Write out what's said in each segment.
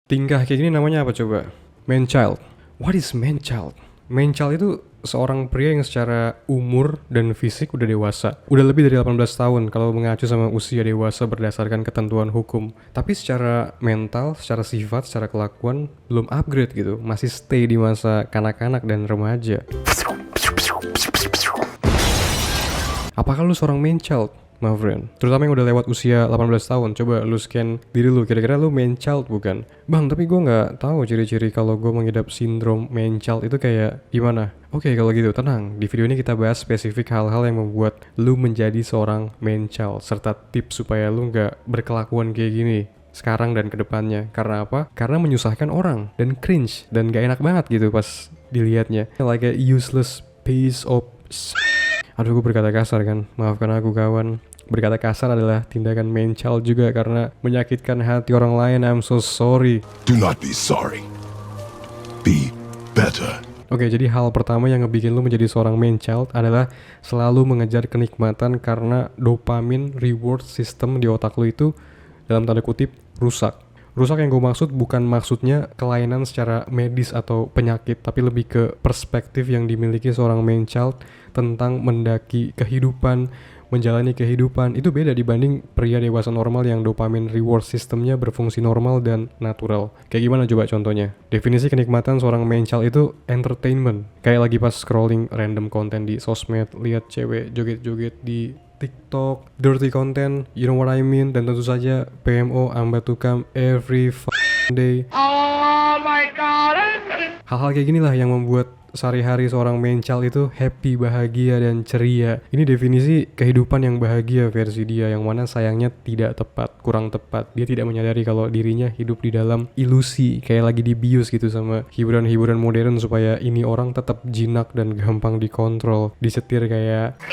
Tingkah kayak gini namanya apa coba? Man child. What is man child? Man child itu seorang pria yang secara umur dan fisik udah dewasa. Udah lebih dari 18 tahun kalau mengacu sama usia dewasa berdasarkan ketentuan hukum. Tapi secara mental, secara sifat, secara kelakuan belum upgrade gitu. Masih stay di masa kanak-kanak dan remaja. Apakah lu seorang man child, my friend? Terutama yang udah lewat usia 18 tahun. Coba lu scan diri lu, kira-kira lu man child bukan? Bang, tapi gue nggak tahu ciri-ciri kalau gue mengidap sindrom man child itu kayak gimana. Oke, kalau gitu tenang. Di video ini kita bahas spesifik hal-hal yang membuat lu menjadi seorang man child, serta tips supaya lu nggak berkelakuan kayak gini sekarang dan kedepannya. Karena apa? Karena menyusahkan orang dan cringe dan gak enak banget gitu pas dilihatnya. Like a useless piece of Aduh, gue berkata kasar kan, maafkan aku kawan. Berkata kasar adalah tindakan man child juga karena menyakitkan hati orang lain. I'm so sorry. Do not be sorry. Be better. Oke, jadi hal pertama yang ngebikin lu menjadi seorang man child adalah selalu mengejar kenikmatan karena dopamin reward system di otak lu itu dalam tanda kutip rusak. Rusak yang gue maksud bukan maksudnya kelainan secara medis atau penyakit, tapi lebih ke perspektif yang dimiliki seorang man child tentang mendaki kehidupan, menjalani kehidupan. Itu beda dibanding pria dewasa normal yang dopamin reward systemnya berfungsi normal dan natural. Kayak gimana coba contohnya? Definisi kenikmatan seorang man child itu entertainment. Kayak lagi pas scrolling random konten di sosmed, lihat cewek joget-joget di TikTok, dirty content, you know what I mean, dan tentu saja PMO I'm about to come every day. Oh my god. Hal-hal kayak ginilah yang membuat sehari-hari seorang man child itu happy, bahagia, dan ceria. Ini definisi kehidupan yang bahagia versi dia, yang mana sayangnya tidak tepat, kurang tepat. Dia tidak menyadari kalau dirinya hidup di dalam ilusi, kayak lagi dibius gitu sama hiburan-hiburan modern supaya ini orang tetap jinak dan gampang dikontrol, disetir kayak.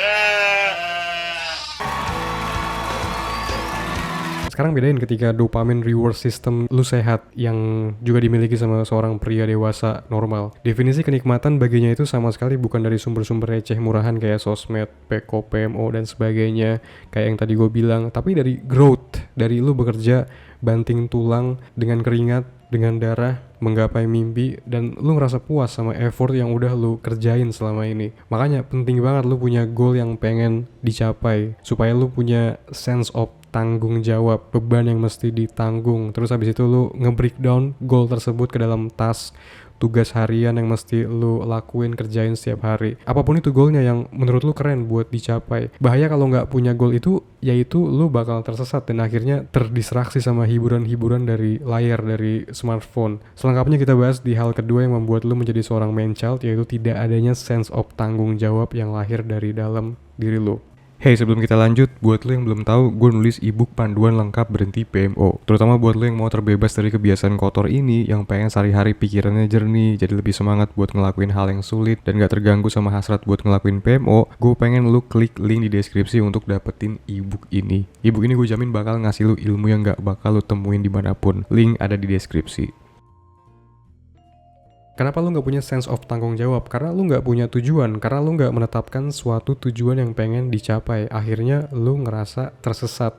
Sekarang bedain ketika dopamin reward system lu sehat yang juga dimiliki sama seorang pria dewasa normal. Definisi kenikmatan baginya itu sama sekali bukan dari sumber-sumber receh murahan kayak sosmed, PK, PMO, dan sebagainya. Kayak yang tadi gue bilang. Tapi dari growth, dari lu bekerja banting tulang dengan keringat, dengan darah, menggapai mimpi, dan lu ngerasa puas sama effort yang udah lu kerjain selama ini. Makanya penting banget lu punya goal yang pengen dicapai, supaya lu punya sense of tanggung jawab, beban yang mesti ditanggung. Terus habis itu lu nge-breakdown goal tersebut ke dalam task, tugas harian yang mesti lu lakuin, kerjain setiap hari. Apapun itu goalnya yang menurut lu keren buat dicapai. Bahaya kalau nggak punya goal itu, yaitu lu bakal tersesat dan akhirnya terdistraksi sama hiburan-hiburan dari layar, dari smartphone. Selengkapnya kita bahas di hal kedua yang membuat lu menjadi seorang man child, yaitu tidak adanya sense of tanggung jawab yang lahir dari dalam diri lu. Hey, sebelum kita lanjut, buat lo yang belum tahu, gue nulis ebook panduan lengkap berhenti PMO. Terutama buat lo yang mau terbebas dari kebiasaan kotor ini, yang pengen sehari-hari pikirannya jernih, jadi lebih semangat buat ngelakuin hal yang sulit, dan gak terganggu sama hasrat buat ngelakuin PMO, gue pengen lo klik link di deskripsi untuk dapetin ebook ini. Ebook ini gue jamin bakal ngasih lo ilmu yang gak bakal lo temuin dimanapun. Link ada di deskripsi. Kenapa lu gak punya sense of tanggung jawab? Karena lu gak punya tujuan, karena lu gak menetapkan suatu tujuan yang pengen dicapai. Akhirnya lu ngerasa tersesat,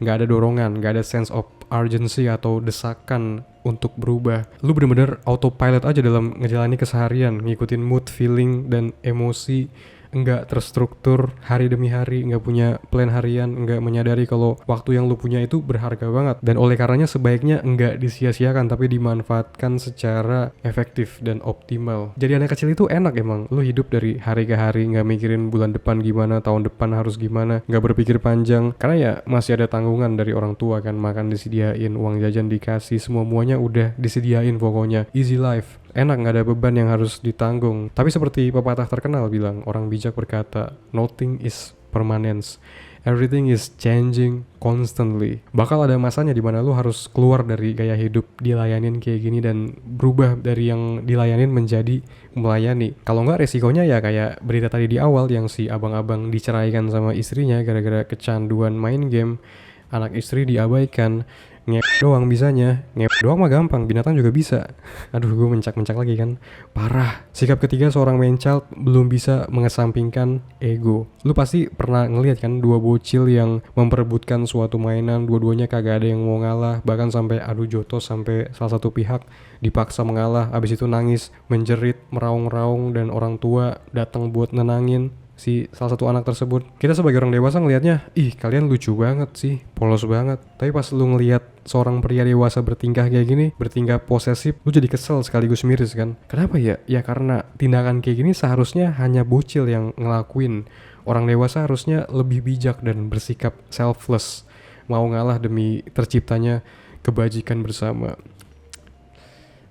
gak ada dorongan, gak ada sense of urgency atau desakan untuk berubah. Lu bener-bener autopilot aja dalam ngejalani keseharian, ngikutin mood, feeling, dan emosi. Enggak terstruktur hari demi hari, enggak punya plan harian, enggak menyadari kalau waktu yang lu punya itu berharga banget, dan oleh karenanya sebaiknya enggak disia-siakan tapi dimanfaatkan secara efektif dan optimal. Jadi anak kecil itu enak emang, lu hidup dari hari ke hari, enggak mikirin bulan depan gimana, tahun depan harus gimana, enggak berpikir panjang, karena ya masih ada tanggungan dari orang tua kan, makan disediain, uang jajan dikasih, semua-muanya udah disediain pokoknya, easy life. Enak, gak ada beban yang harus ditanggung. Tapi seperti pepatah terkenal bilang, orang bijak berkata, nothing is permanence, everything is changing constantly. Bakal ada masanya dimana lu harus keluar dari gaya hidup dilayanin kayak gini dan berubah dari yang dilayanin menjadi melayani. Kalau nggak resikonya ya kayak berita tadi di awal yang si abang-abang diceraikan sama istrinya gara-gara kecanduan main game. anak istri diabaikan, doang bisanya, doang mah gampang, binatang juga bisa. Aduh, gue mencak-mencak lagi kan, parah. Sikap ketiga seorang man child belum bisa mengesampingkan ego. Lu pasti pernah ngeliat kan dua bocil yang memperebutkan suatu mainan, dua-duanya kagak ada yang mau ngalah, bahkan sampai adu jotos sampai salah satu pihak dipaksa mengalah, abis itu nangis, menjerit, meraung-raung, dan orang tua datang buat nenangin si salah satu anak tersebut. Kita sebagai orang dewasa ngelihatnya, ih kalian lucu banget sih, polos banget. Tapi pas lu ngelihat seorang pria dewasa bertingkah kayak gini, bertingkah posesif, lu jadi kesel sekaligus miris kan. Kenapa ya? Ya karena tindakan kayak gini seharusnya hanya bocil yang ngelakuin. Orang dewasa harusnya lebih bijak dan bersikap selfless, mau ngalah demi terciptanya kebajikan bersama.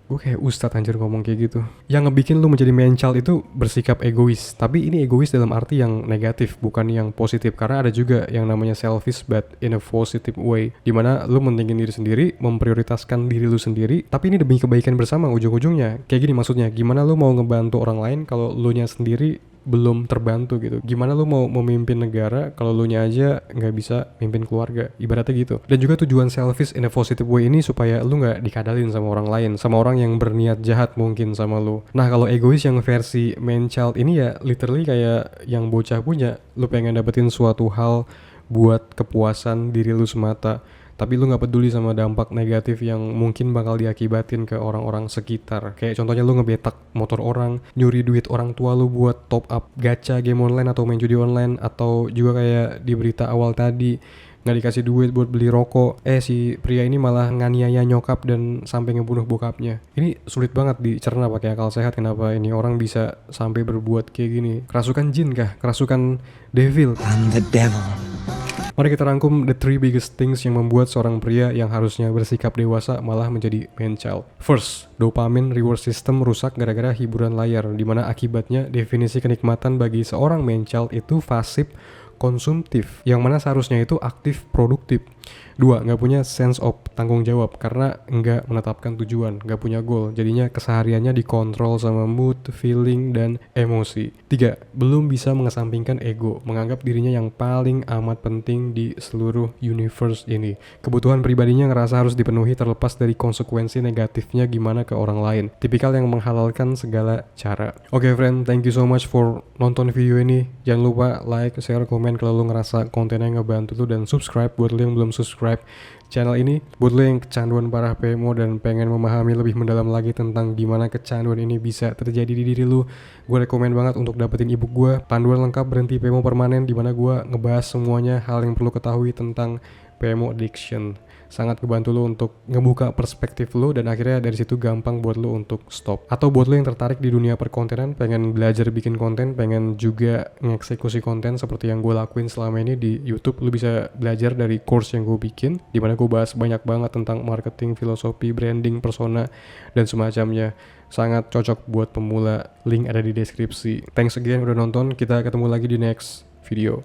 Gue kayak ustadz anjir ngomong kayak gitu. Yang ngebikin lu menjadi man child itu bersikap egois. Tapi ini egois dalam arti yang negatif, bukan yang positif. Karena ada juga yang namanya selfish but in a positive way, dimana lu mentingin diri sendiri, memprioritaskan diri lu sendiri, tapi ini demi kebaikan bersama ujung-ujungnya. Kayak gini maksudnya, gimana lu mau ngebantu orang lain kalau lu nya sendiri belum terbantu gitu. Gimana lu mau memimpin negara kalau lu nya aja nggak bisa mimpin keluarga, ibaratnya gitu. Dan juga tujuan selfish in a positive way ini supaya lu nggak dikadalin sama orang lain, sama orang yang berniat jahat mungkin sama lu. Nah kalau egois yang versi man child ini ya literally kayak yang bocah punya, lu pengen dapetin suatu hal buat kepuasan diri lu semata, tapi lu gak peduli sama dampak negatif yang mungkin bakal diakibatin ke orang-orang sekitar. Kayak contohnya lu ngebetak motor orang, nyuri duit orang tua lu buat top up gacha game online atau main judi online, atau juga kayak di berita awal tadi nggak dikasih duit buat beli rokok, si pria ini malah nganiaya nyokap dan sampai ngebunuh bokapnya. Ini sulit banget dicerna pakai akal sehat, kenapa ini orang bisa sampai berbuat kayak gini. Kerasukan jin kah? Kerasukan devil? I'm the devil. Mari kita rangkum the 3 biggest things yang membuat seorang pria yang harusnya bersikap dewasa malah menjadi man child. First, dopamine reward system rusak gara-gara hiburan layar, dimana akibatnya definisi kenikmatan bagi seorang man child itu pasif konsumtif, yang mana seharusnya itu aktif produktif. 2, nggak punya sense of tanggung jawab karena nggak menetapkan tujuan, nggak punya goal, jadinya kesehariannya dikontrol sama mood, feeling, dan emosi. 3, belum bisa mengesampingkan ego, menganggap dirinya yang paling amat penting di seluruh universe ini. Kebutuhan pribadinya ngerasa harus dipenuhi terlepas dari konsekuensi negatifnya gimana ke orang lain. Tipikal yang menghalalkan segala cara. Oke friend, thank you so much for nonton video ini. Jangan lupa like, share, komen kalau lu ngerasa kontennya ngebantu lu, dan subscribe buat lu yang belum subscribe channel ini. Buat lo yang kecanduan parah PMO dan pengen memahami lebih mendalam lagi tentang gimana kecanduan ini bisa terjadi di diri lu, gue rekomen banget untuk dapetin ebook gue, Panduan Lengkap Berhenti PMO Permanen, dimana gue ngebahas semuanya hal yang perlu ketahui tentang PMO addiction. Sangat ngebantu lo untuk ngebuka perspektif lo, dan akhirnya dari situ gampang buat lo untuk stop. Atau buat lo yang tertarik di dunia perkontenan, pengen belajar bikin konten, pengen juga ngeksekusi konten seperti yang gue lakuin selama ini di YouTube, lo bisa belajar dari course yang gue bikin, dimana gue bahas banyak banget tentang marketing, filosofi, branding, persona, dan semacamnya. Sangat cocok buat pemula, link ada di deskripsi. Thanks again udah nonton, kita ketemu lagi di next video.